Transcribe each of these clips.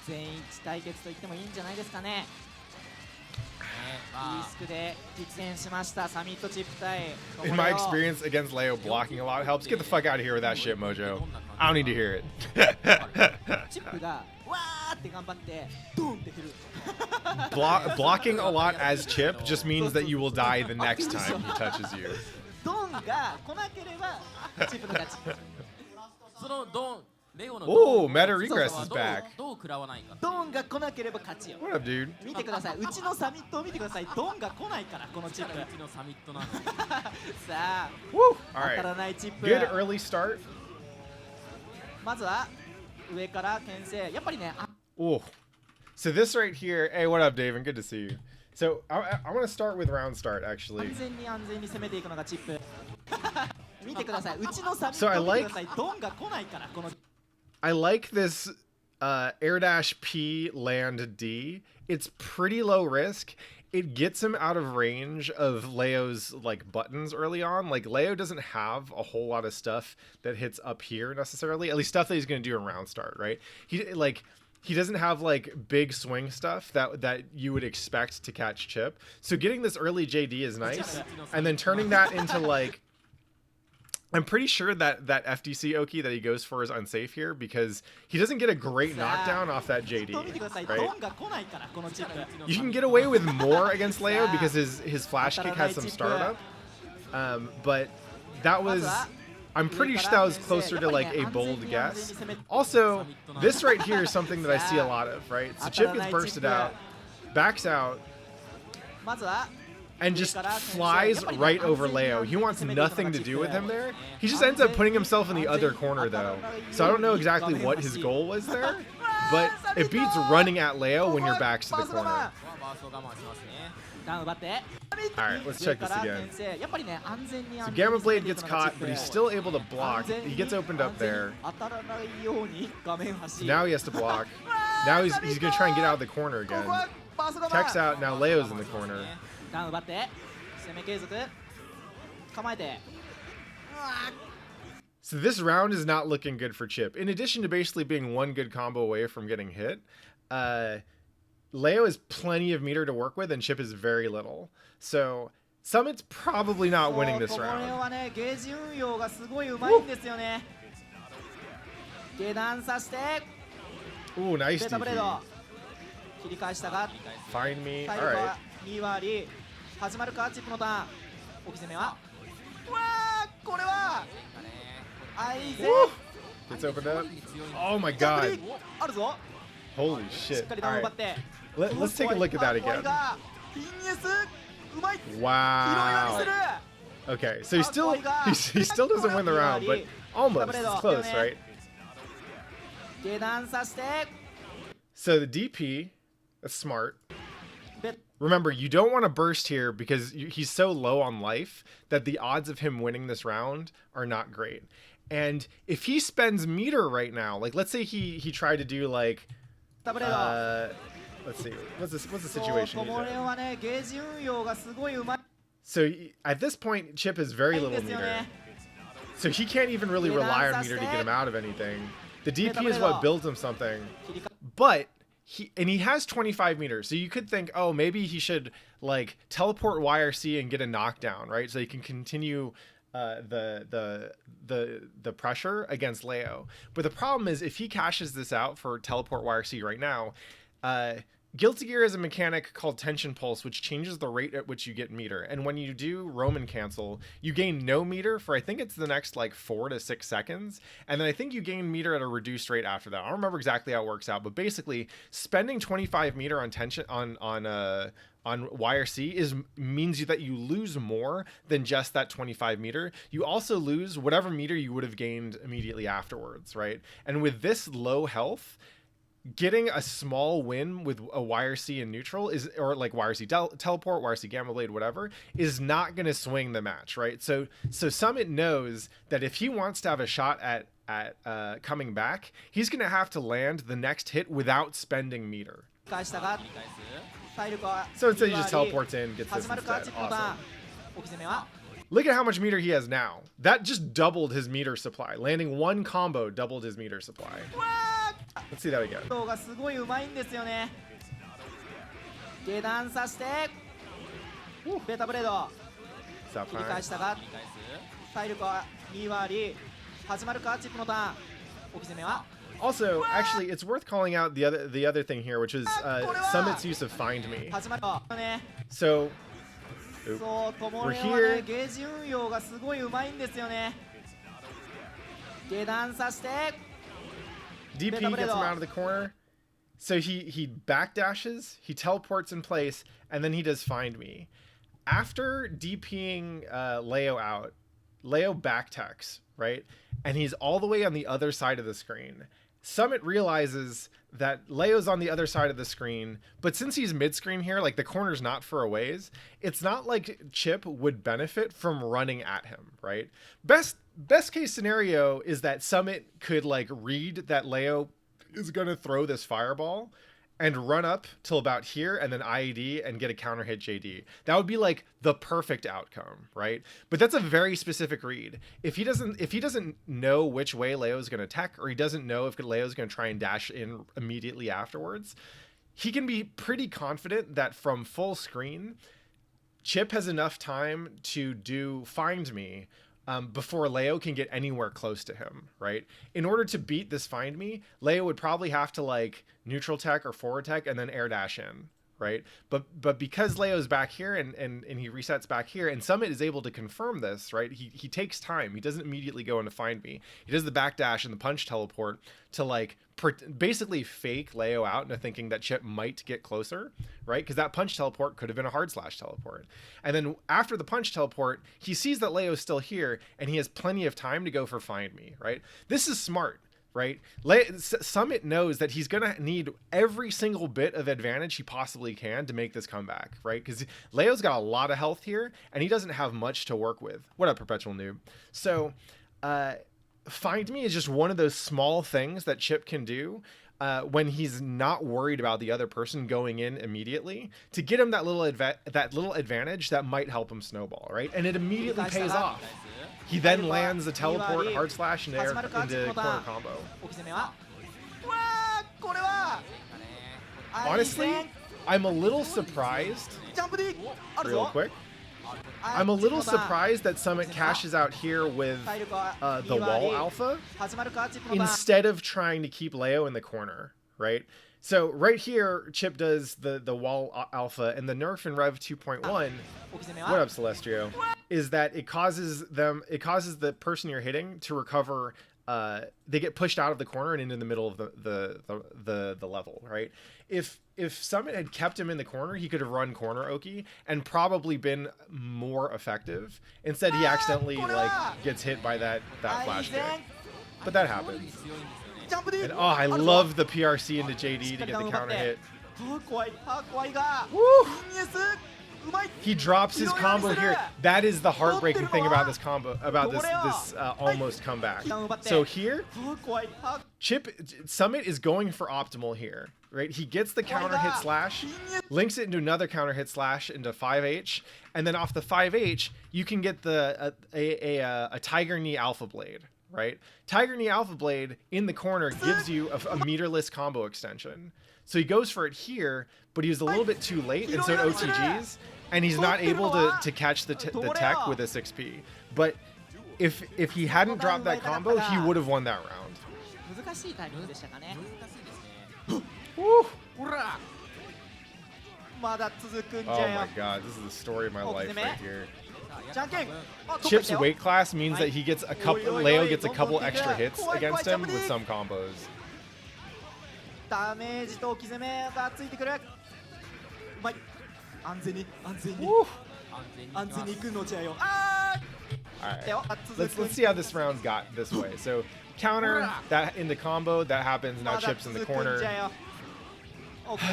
全員一対決と言ってもいいんじゃないですかね。いいスクで実現しましたサミットチップ対 In my experience against Leo, blocking a lot helps. Get the fuck out of here with that shit, Mojo. I don't need to hear it. チップがわーって頑張ってドンって振る。Blocking a lot as Chipp just means that you will die the next time he touches you. ドンが来なければチップの勝ち。Oh, Meta Regress is back. ドンが来なければ勝ちよ。 What up, dude? 見てください。うちのサミットを見てください。ドンが来ないからこのチップ。さあ、 Woo! 当 All たら right. ないチップ。 Good early start. まずは上から牽制。やっぱりね。 Oh. So this right here. Hey, what up, David? Good to see you. So I want to start with round start, actually. 安全に攻めていくのがチップ。見てください。うちのサミッ So I トを見て like- ください。ドンが来ないからこの。 I like this air dash P land D. It's pretty low risk. It gets him out of range of Leo's like buttons early on. Like Leo doesn't have a whole lot of stuff that hits up here necessarily. At least stuff that he's gonna do in round start, right? He doesn't have like big swing stuff that you would expect to catch Chipp. So getting this early JD is nice, and then turning that into like. I'm pretty sure that FTC Oki that he goes for is unsafe here because he doesn't get a great knockdown off that JD, right? You can get away with more against Leo because his flash kick has some startup, but that was, I'm pretty sure that was closer to like a bold guess. Also, this right here is something that I see a lot of, right? So Chipp gets bursted out, backs out, and just flies right over Leo. He wants nothing to do with him there. He just ends up putting himself in the other corner though. So I don't know exactly what his goal was there, but it beats running at Leo when your back's to the corner. Alright, let's check this again. So Gamma Blade gets caught, but he's still able to block. He gets opened up there. So now he has to block. Now he's gonna try and get out of the corner again. Tech's out, now Leo's in the corner. So this round is not looking good for Chipp. In addition to basically being one good combo away from getting hit, Leo has plenty of meter to work with and Chipp is very little. So Summit's probably not winning this round. Ooh, nice DP. Find me. Alright. 始まるかチップのターン。置き攻めは。うわー、これは。愛禅。It's opened up. Oh my god. あるぞ。 Holy しっ shit. かりダウン奪 Alright. って。 Let's take a look at that again. ピンエス。うまい。 Wow. Okay, so he still doesn't win the round, but almost. It's close, right? 下段させて。 So the DP, that's smart. Remember, you don't want to burst here because he's so low on life that the odds of him winning this round are not great. And if he spends meter right now, like let's say he tried to do like, let's see, what's the situation he's in? So at this point, Chipp has very little meter. So he can't even really rely on meter to get him out of anything. The DP is what builds him something. But he has 25 meters, so you could think, oh, maybe he should like teleport YRC and get a knockdown, right? So he can continue the pressure against Leo. But the problem is if he cashes this out for teleport YRC right now, Guilty Gear is a mechanic called Tension Pulse, which changes the rate at which you get meter. And when you do Roman cancel, you gain no meter for, I think it's the next like 4 to 6 seconds. And then I think you gain meter at a reduced rate after that. I don't remember exactly how it works out, but basically spending 25 meter on tension on YRC means that you lose more than just that 25 meter. You also lose whatever meter you would have gained immediately afterwards, right? And with this low health, getting a small win with a YRC in neutral is, or like YRC teleport, YRC Gamma Blade, whatever, is not going to swing the match, right? So Summit knows that if he wants to have a shot at coming back, he's going to have to land the next hit without spending meter. So instead he just teleports in, gets this instead. Awesome. Look at how much meter he has now. That just doubled his meter supply. Landing one combo doubled his meter supply. Let's see that again. 動がすごいうまいんですよね。下段さしてベータブレード Stop 切り返 time. したが体力は2割始まるかチップのターン置き攻めは Also, actually, it's worth calling out the other thing here, which is Summit's use of Find Me. 始まるかね So, そうとも We're れは here. ねゲージ運用がすごいうまいんですよね下段さして DP gets him out of the corner. So he backdashes, he teleports in place, and then he does Find Me. After DPing Leo out, Leo backtechs, right? And he's all the way on the other side of the screen. Summit realizes that Leo's on the other side of the screen, but since he's mid-screen here, like the corner's not for a ways, it's not like Chipp would benefit from running at him, right? Best case scenario is that Summit could like read that Leo is going to throw this fireball and run up till about here and then IED and get a counter hit JD. That would be like the perfect outcome, right? But that's a very specific read. If he doesn't know which way Leo's going to tech, or he doesn't know if Leo's going to try and dash in immediately afterwards, he can be pretty confident that from full screen, Chipp has enough time to do Find Me before Leo can get anywhere close to him, right? In order to beat this Find Me, Leo would probably have to like neutral tech or forward tech and then air dash in, right? But because Leo's back here and he resets back here, and Summit is able to confirm this, right? He takes time. He doesn't immediately go into Find Me. He does the back dash and the punch teleport to like basically fake Leo out into thinking that Chipp might get closer, right? Because that punch teleport could have been a hard slash teleport. And then after the punch teleport, he sees that Leo's still here and he has plenty of time to go for Find Me, right? This is smart, right? Summit knows that he's going to need every single bit of advantage he possibly can to make this comeback, right? Because Leo's got a lot of health here and he doesn't have much to work with. What up, Perpetual Noob? So, Find Me is just one of those small things that Chipp can do when he's not worried about the other person going in immediately to get him that little advantage that might help him snowball, right? And it immediately pays off. He then lands a teleport, hard slash, and air into corner combo. Honestly, I'm a little surprised. Real quick. I'm a little surprised that Summit cashes out here with the wall alpha instead of trying to keep Leo in the corner, right? So right here, Chipp does the wall alpha, and the nerf in Rev 2.1, what up, Celestrio, is that it causes the person you're hitting to recover. They get pushed out of the corner and into the middle of the level, right? If Summit had kept him in the corner, he could have run corner Oki and probably been more effective. Instead, he accidentally like gets hit by that flash kick. But that happens. And oh, I love the PRC into JD to get the counter hit. Woo! He drops his combo here. That is the heartbreaking thing about this combo, about this almost comeback. So here, Summit is going for optimal here, right? He gets the counter hit slash, links it into another counter hit slash into 5H, and then off the 5H, you can get a Tiger Knee Alpha Blade, right? Tiger Knee Alpha Blade in the corner gives you a meterless combo extension. So he goes for it here, but he was a little bit too late, and so it OTGs, and he's not able to catch the tech with a 6P. But if he hadn't dropped that combo, he would have won that round. Woo. Oh my god, this is the story of my life right here. Chipp's weight class means that he gets Leo gets a couple extra hits against him with some combos. ダメージと置き攻めがついてくる。うまい。安全に行くのちゃよ。Alright, let's see how this round got this way. So counter that into combo that happens. Now Chipp's in the corner.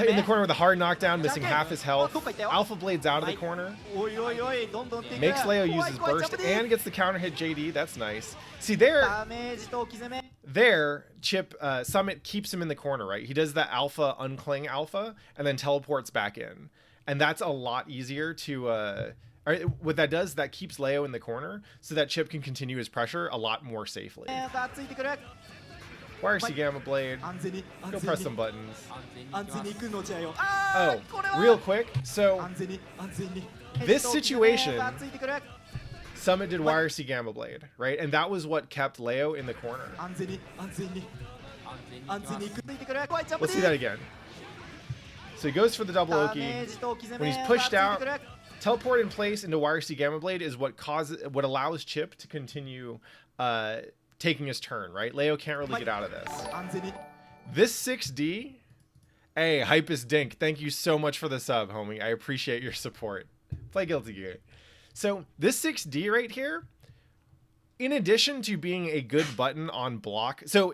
In the corner with a hard knockdown, missing half his health. Alpha Blade's out of the corner. Makes Leo use his burst and gets the counter hit JD. That's nice. See there, Chipp, Summit keeps him in the corner, right? He does the alpha uncling alpha and then teleports back in. And that's a lot easier to... what that does, that keeps Leo in the corner so that Chipp can continue his pressure a lot more safely. YRC Gamma Blade. 安全に Go press some buttons. 安全に行くのじゃよ Oh, これは real quick. So 安全に安全に This situation- ついてくる Summit did YRC Gamma Blade, right? And that was what kept Leo in the corner. 安全に安全に安全に行くついてくる怖いジャンプ Let's see that again. So he goes for the double ダ Oki. メージと置き攻 When め he's pushed がついて out, くる teleport in place into YRC Gamma Blade is what allows Chipp to continue taking his turn, right? Leo can't really get out of this. 安全に This 6D, hey, Hypus Dink, thank you so much for the sub, homie. I appreciate your support. Play Guilty Gear. So this 6D right here, in addition to being a good button on block, so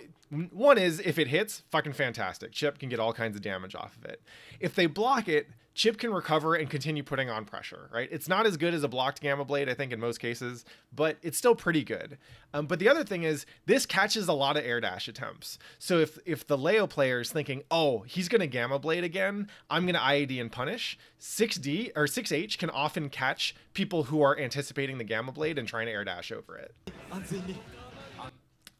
one is if it hits, fucking fantastic. Chipp can get all kinds of damage off of it. If they block it, Chipp can recover and continue putting on pressure, right? It's not as good as a blocked Gamma Blade, I think, in most cases, but it's still pretty good. But the other thing is, this catches a lot of air dash attempts. So if the Leo player is thinking, oh, he's going to Gamma Blade again, I'm going to IAD and punish, 6D or 6H can often catch people who are anticipating the Gamma Blade and trying to air dash over it. 安全に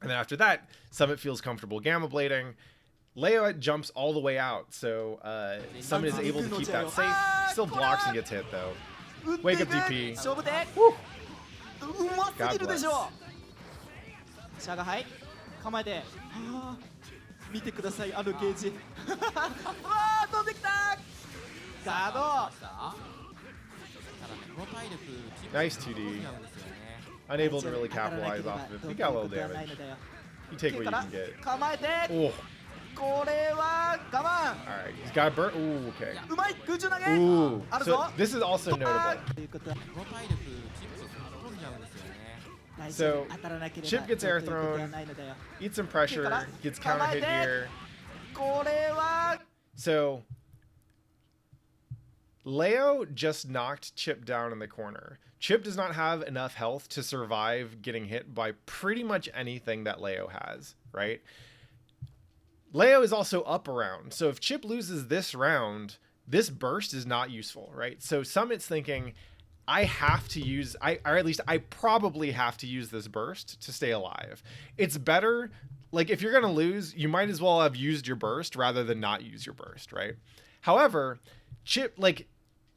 And then after that, Summit feels comfortable Gamma Blading. Leo jumps all the way out, so Summit is able to keep that safe. Still blocks and gets hit, though. 打って Wake い up く DP. 勝負手 Woo! うますぎるでしょシャガハイ構えてはあ見てくださいあのゲージうわー飛んできたガード Nice 2D. Unable to really capitalize off of it. He got a little damage. You take what you can get. 構えて Oh, これは我慢 alright. He's got a burn. Ooh, okay. うまい空中投げ Ooh. ある So ぞ this is also notable. ということは So, 当たらなければ Chipp gets air ということでは thrown. ないのだよ Eats some pressure. Gets counter hit here. これは So, Leo just knocked Chipp down in the corner. Chipp does not have enough health to survive getting hit by pretty much anything that Leo has, right? Leo is also up a round. So if Chipp loses this round, this burst is not useful, right? So Summit's thinking, I have to use, or at least I probably have to use this burst to stay alive. It's better, like if you're going to lose, you might as well have used your burst rather than not use your burst, right? However, Chipp, like,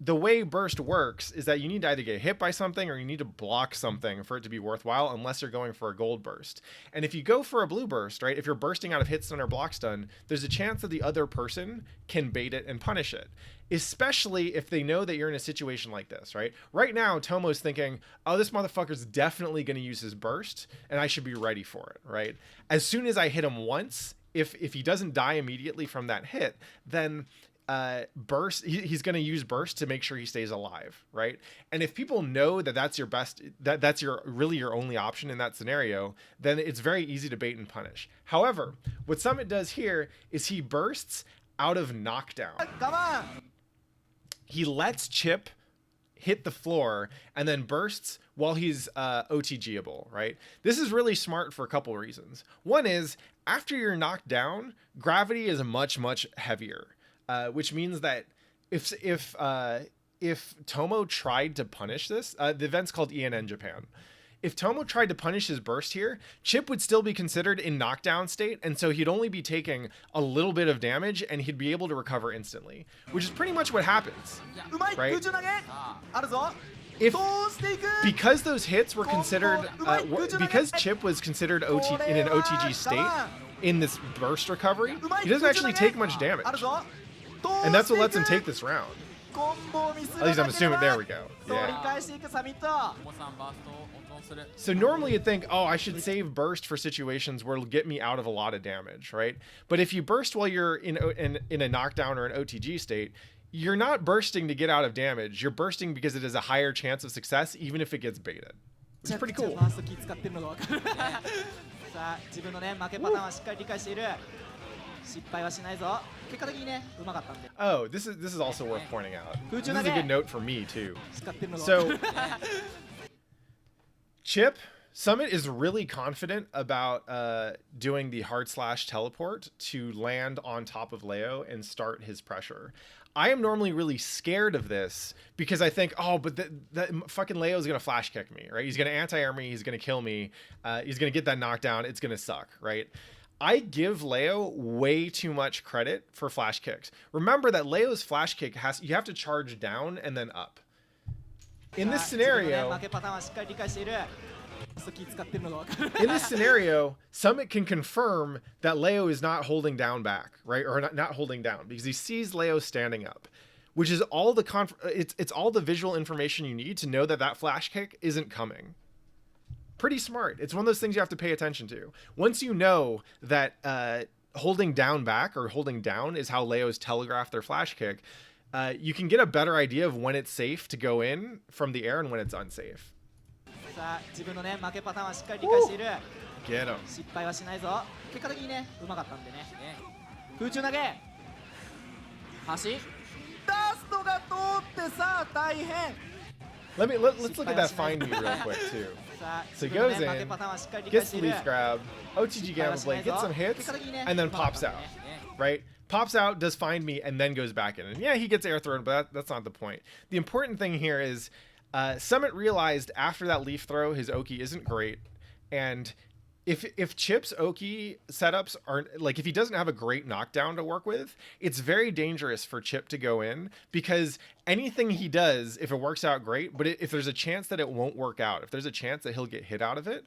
the way burst works is that you need to either get hit by something or you need to block something for it to be worthwhile, unless you're going for a gold burst. And if you go for a blue burst, right, if you're bursting out of hit stun or block stun, there's a chance that the other person can bait it and punish it, especially if they know that you're in a situation like this, right? Right now, Tomo's thinking, oh, this motherfucker's definitely going to use his burst and I should be ready for it, right? As soon as I hit him once, if he doesn't die immediately from that hit, then burst, he's going to use burst to make sure he stays alive, right? And if people know that that's your best, that's your really your only option in that scenario, then it's very easy to bait and punish. However, what Summit does here is he bursts out of knockdown. 我慢 He lets Chipp hit the floor and then bursts while he's OTGable, right? This is really smart for a couple reasons. One is, after you're knocked down, gravity is much heavier. Which means that if Tomo tried to punish this, the event's called ENN Japan. If Tomo tried to punish his burst here, Chipp would still be considered in knockdown state, and so he'd only be taking a little bit of damage, and he'd be able to recover instantly, which is pretty much what happens, うまい right? 空中投げあるぞ If 通していく because those hits were considered, because Chipp was considered in an OTG state in this burst recovery, he doesn't actually take much damage. あるぞ And that's what lets him 通してい take く this round. コンボをミスら At least な I'm ければ assuming. There we go. 取り Yeah. 返していくサミット So normally you'd think, oh, I should save burst for situations where it'll get me out of a lot of damage, right? But if you burst while you're in a knockdown or an OTG state, you're not bursting to get out of damage. You're bursting because it has a higher chance of success, even if it gets baited. Which is pretty フ cool. ァーストキー使ってるのが分かるさあ自分のね負けパターンはしっかり理解している失敗はしないぞ結果的にねうまかったんで Oh, this is also worth pointing out. This is a good note for me too. 使ってるのが So, Chipp, Summit is really confident about doing the hard slash teleport to land on top of Leo and start his pressure. I am normally really scared of this because I think, oh, but that fucking Leo's going to flash kick me, right? He's going to anti-air me. He's going to kill me. He's going to get that knockdown. It's going to suck, right? I give Leo way too much credit for flash kicks. Remember that Leo's flash kick you have to charge down and then up. In this scenario, Summit can confirm that Leo is not holding down back, right? Or not holding down, because he sees Leo standing up, which is all the it's all the visual information you need to know that that flash kick isn't coming. Pretty smart. It's one of those things you have to pay attention to. Once you know that holding down back or holding down is how Leos telegraph their flash kick, you can get a better idea of when it's safe to go in from the air and when it's unsafe. Get him. Let's look at that find me real quick too. So he goes in, gets the leaf grab, OTG Gamma Blade, gets some hits, and then pops out, right? Pops out, does find me, and then goes back in. And yeah, he gets air thrown, but that's not the point. The important thing here is Summit realized after that leaf throw, his Oki isn't great. And if Chipp's Oki setups aren't, like, if he doesn't have a great knockdown to work with, it's very dangerous for Chipp to go in, because anything he does, if it works out, great, but if there's a chance that it won't work out, if there's a chance that he'll get hit out of it,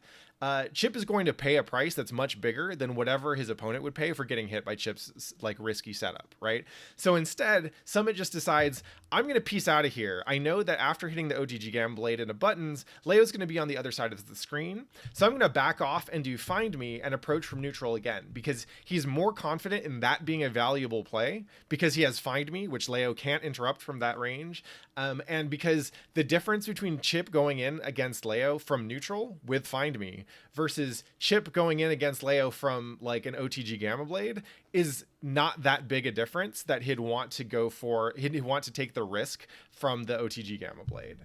Chipp is going to pay a price that's much bigger than whatever his opponent would pay for getting hit by Chipp's like risky setup, right? So instead, Summit just decides, I'm going to peace out of here. I know that after hitting the OTG Gamma Blade into buttons, Leo's going to be on the other side of the screen. So I'm going to back off and do find me and approach from neutral again, because he's more confident in that being a valuable play, because he has find me, which Leo can't interrupt from that range. And because the difference between Chipp going in against Leo from neutral with find me versus Chipp going in against Leo from like an OTG Gamma Blade is not that big a difference that he'd want to take the risk from the OTG Gamma Blade.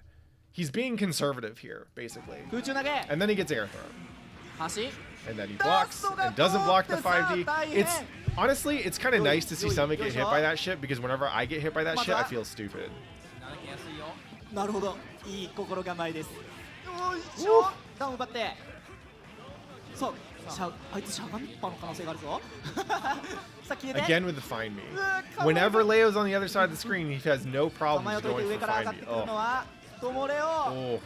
He's being conservative here, basically. And then he gets air thrown. And then he blocks and doesn't block the 5D. It's honestly, it's kind of nice to see Summit get hit by that shit, because whenever I get hit by that shit, I feel stupid. Again with the find me. Whenever Leo's on the other side of the screen, he has no problems going for find me. Oh. Oh.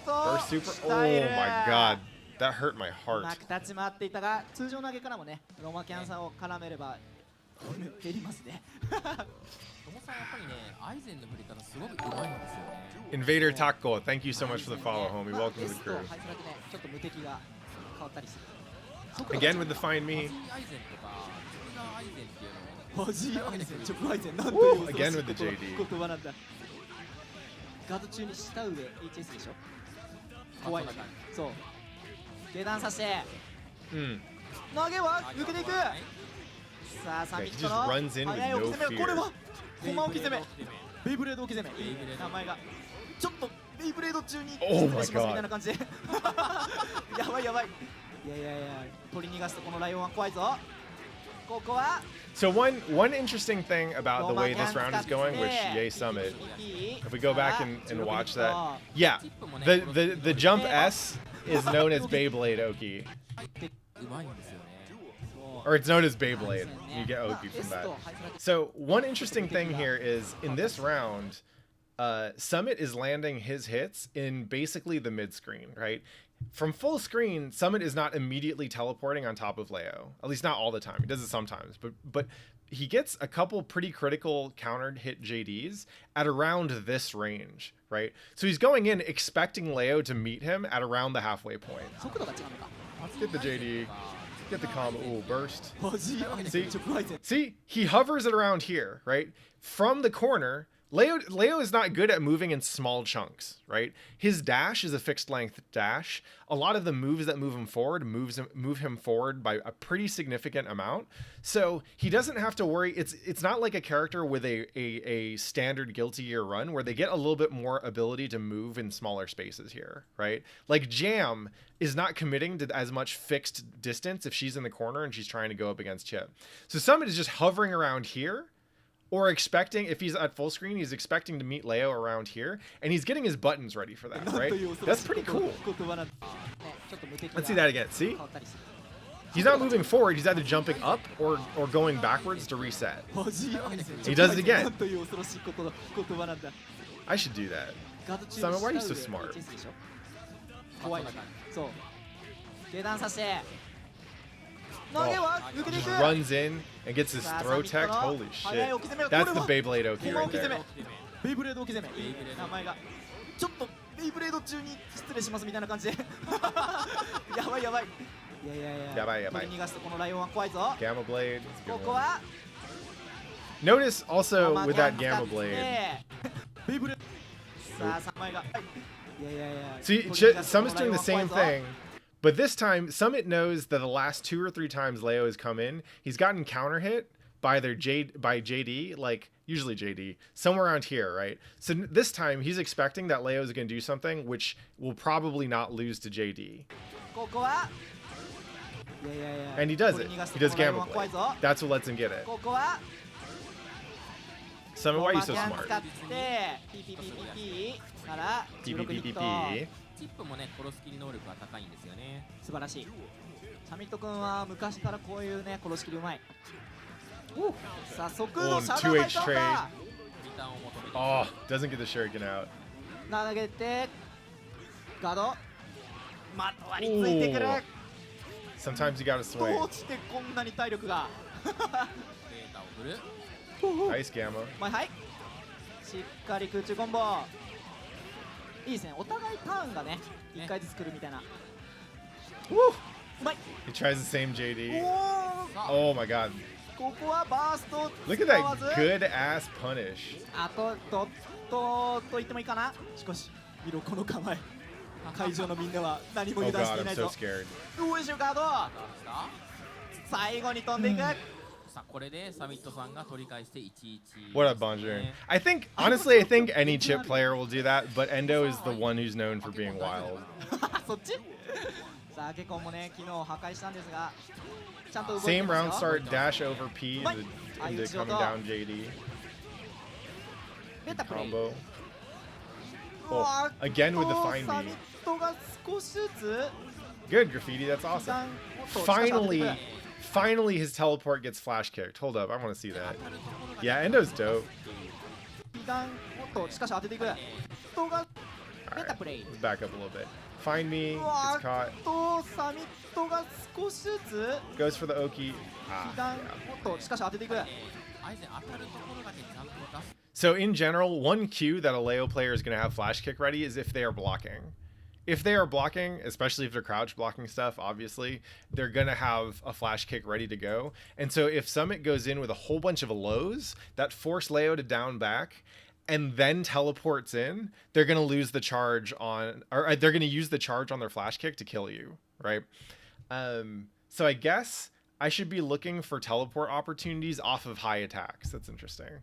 Burst super. Oh my god. That hurt my heart. Invader Taco, thank you so much for the follow, homie. Welcome to the crew. Again with the find me. Woo, again with the JD. Okay, he just runs in with no fear. Oh my god. So one interesting thing about the way this round is going, which yay Summit, if we go back and watch that, yeah, the jump S is known as Beyblade Oki. Or it's known as Beyblade. You get Oki from that. So one interesting thing here is, in this round, Summit is landing his hits in basically the mid screen, right? From full screen, Summit is not immediately teleporting on top of Leo. At least not all the time. He does it sometimes, but he gets a couple pretty critical countered hit JDs at around this range, right? So he's going in expecting Leo to meet him at around the halfway point. Get the JD. Get the combo. Ooh, burst. See, he hovers it around here, right? From the corner, Leo is not good at moving in small chunks, right? His dash is a fixed length dash. A lot of the moves that move him forward move him forward by a pretty significant amount. So he doesn't have to worry. It's not like a character with a standard Guilty Gear run where they get a little bit more ability to move in smaller spaces here, right? Like Jam is not committing to as much fixed distance if she's in the corner and she's trying to go up against Chipp. So Summit is just hovering around here, or expecting, if he's at full screen, he's expecting to meet Leo around here, and he's getting his buttons ready for that, right? That's pretty cool. Let's see that again. See? He's not moving forward, he's either jumping up or going backwards to reset. He does it again. I should do that. Simon, why are you so smart? Oh, just runs in and gets his throw tech. Holy shit. That's the Beyblade Oki right there. ベイブレード置き攻め名前がちょっとベイブレード中に失礼しますみたいな感じでやばいやばいいやいやいややばいやばい取り逃がしてこのライオンは怖いぞ Gamma Blade. ここは Notice also with that Gamma Blade. ベイブレードさあ3枚がいやいやいや See, Summit's doing the same thing. But this time, Summit knows that the last 2 or 3 times Leo has come in, he's gotten counter hit by JD, like usually JD, somewhere around here, right? So this time he's expecting that Leo is going to do something which will probably not lose to JD. And he does it. He does Gamma Blade. That's what lets him get it. Summit, why are you so smart? PPPP. チップもね、殺す切り能力が高いんですよね。素晴らしい。サミット君は昔からこういうね、殺し切りうまい。さあ、速度シャドウバイトか。Oh, doesn't get the shuriken out. 投げて、ガード。まとわりついてくる。Sometimes you gotta ど swing. うしてこんなに体力が。データを振る。Nice Gamma. はい。しっかり空中コンボ。いいですね。お互いターンがね、1回ずつ来るみたいな。うまい。 He tries the same JD. お Oh my god. ここはバースト Look at that good ass punish. あとと言ってもいいかな。しかし見ろこの構え。会場のみんなは何も Oh 油断し god, ていな I'm い so ぞ。 scared. どうでしょうガード。最後に飛んでいく。さあこれでサミットさんが取り返して1-1。What up, Bonjour? I think, honestly, I think any Chipp player will do that, but Endo is the one who's known for being wild. そっち。さあケコンもね昨日破壊したんですが、ちゃんと動いて Same ます round よ。 start, dash over P into coming down JD. 出たプレイ。 Combo. Oh, again with the fine サミ B. ットが少しずつ。 Good, Graffiti, that's awesome. Finally his teleport gets flash kicked. Hold up, I want to see that. Yeah, Endo's dope. しかし当てていく。人が出たプレイ。 Let's back up a little bit. Find me, うわ gets caught. サミットが少しずつ。 Goes for the Oki. しかし当てていく。あえて当たるところだけちゃんと出す。 So in general, one cue that a Leo player is going to have flash kick ready is if they are blocking. If they are blocking, especially if they're crouch blocking stuff, obviously, they're going to have a flash kick ready to go. And so if Summit goes in with a whole bunch of lows that force Leo to down back and then teleports in, they're going to lose the charge on, or they're going to use the charge on their flash kick to kill you, right? So I guess I should be looking for teleport opportunities off of high attacks. That's interesting.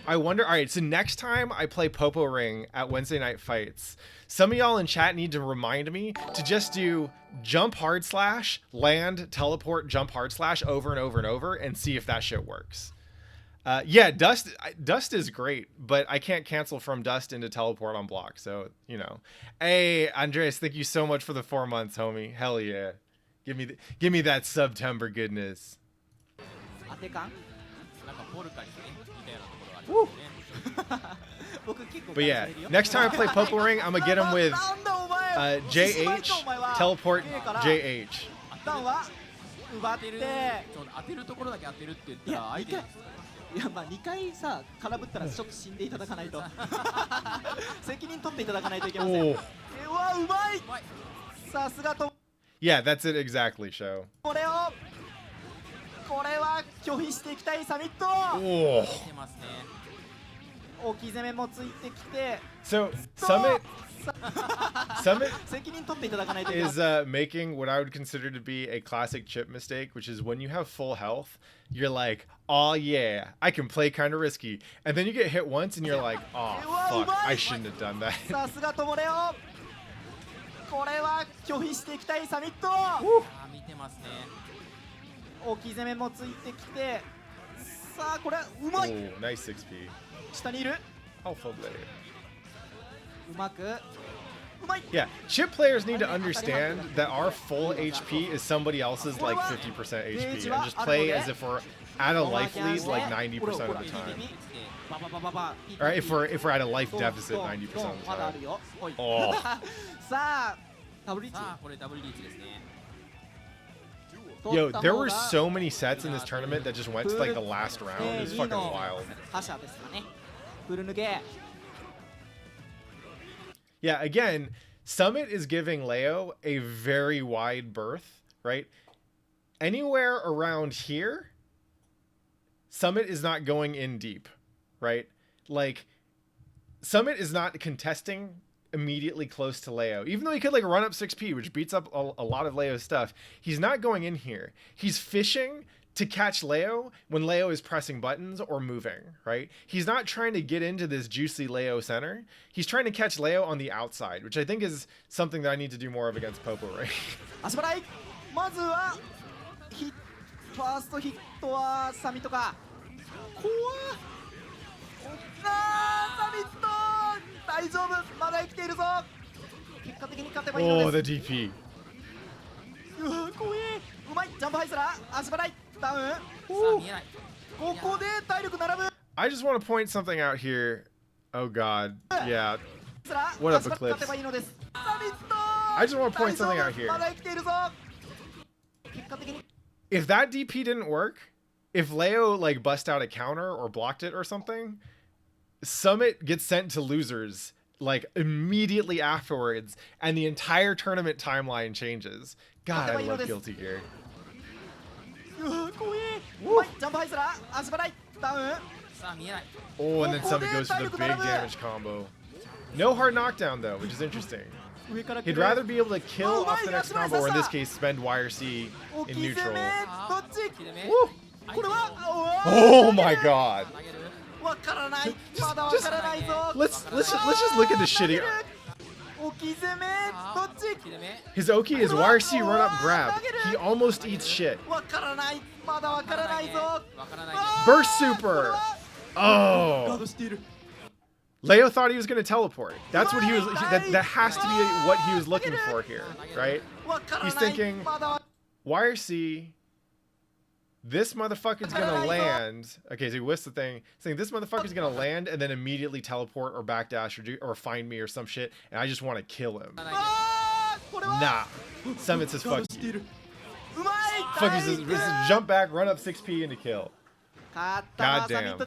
I wonder, all right, so next time I play Popo Ring at Wednesday Night Fights, some of y'all in chat need to remind me to just do jump hard slash, land, teleport, jump hard slash over and over and over and see if that shit works. Yeah, Dust is great, but I can't cancel from Dust into teleport on block, so, you know. Hey, Andres, thank you so much for the 4 months, homie. Hell yeah. Give me that September goodness. Woo. But yeah, next time I play Popo Ring, I'm gonna get him with JH, teleport JH. 奪って当てるところだけ当てるって言ったら相手。いやまあ2回さ空振ったらちょっと死んでいただかないと責任取っていただかないといけません。うわうまい。さすがと。Yeah, that's it exactly, show. これは拒否していきたいサミット。してますね。大きい攻めもついてきて。 So Summit is making what I would consider to be a classic Chipp mistake, which is when you have full health, you're like, oh yeah, I can play kind of risky, and then you get hit once and you're like, oh fuck, I shouldn't have done that. さすがともれよ。これは拒否していきたいサミット。見てますね。大きい攻めもついてきて、さあこれうまい。 Oh, nice 6P. 下にいる。 Alpha player. うまくうまい。 Yeah, Chipp players need to understand that our full HP is somebody else's like 50% HP and just play as if we're at a life lead like 90% of the time. バババババ Or if we're at a life deficit 90% of the まだある time. よ。ほいおーさあダブルリーチ。さあこれダブルリーチですね。 Yo, there were so many sets in this tournament that just went to like the last round. It's fucking wild. 覇者ですかね。フル抜け。 Yeah, again, Summit is giving Leo a very wide berth, right? Anywhere around here, Summit is not going in deep, right? Like, Summit is not contesting immediately close to Leo. Even though he could like run up 6P, which beats up a lot of Leo's stuff, he's not going in here. He's fishing to catch Leo when Leo is pressing buttons or moving, right? He's not trying to get into this juicy Leo center. He's trying to catch Leo on the outside, which I think is something that I need to do more of against Popo, right? 足払い。まずはファーストヒットはサミットか。怖っ。サミット大丈夫、まだ生きているぞ。結果的に勝てばいいの Oh, で the す。 DP. うわ怖え。うまい。ジャンプハイスラー足払いダウン。さあ見えない。ここで体力並ぶ。 I just want to point something out here. Oh God, yeah. What up, Eclipse? I just want to point something out here. If that DP didn't work, if Leo like bust out a counter or blocked it or something, Summit gets sent to losers like immediately afterwards, and the entire tournament timeline changes. God, I love Guilty Gear. Oh, and then Summit goes for the big damage combo. No hard knockdown though, which is interesting. He'd rather be able to kill off the next combo, or in this case, spend YRC in neutral. Woo! Oh my God! Let's just look at the shitty. His Oki is YRC run up grab. He almost eats shit. Burst super. Oh. Leo thought he was going to teleport. That's what he was. That has to be what he was looking for here, right? He's thinking, YRC, this motherfucker's going to land. Okay, so he whiffs the thing. Saying this motherfucker's going to land and then immediately teleport or backdash or find me or some shit, and I just want to kill him. Nah. Summit says fuck you. Fuck you says jump back, run up 6P into kill. God damn.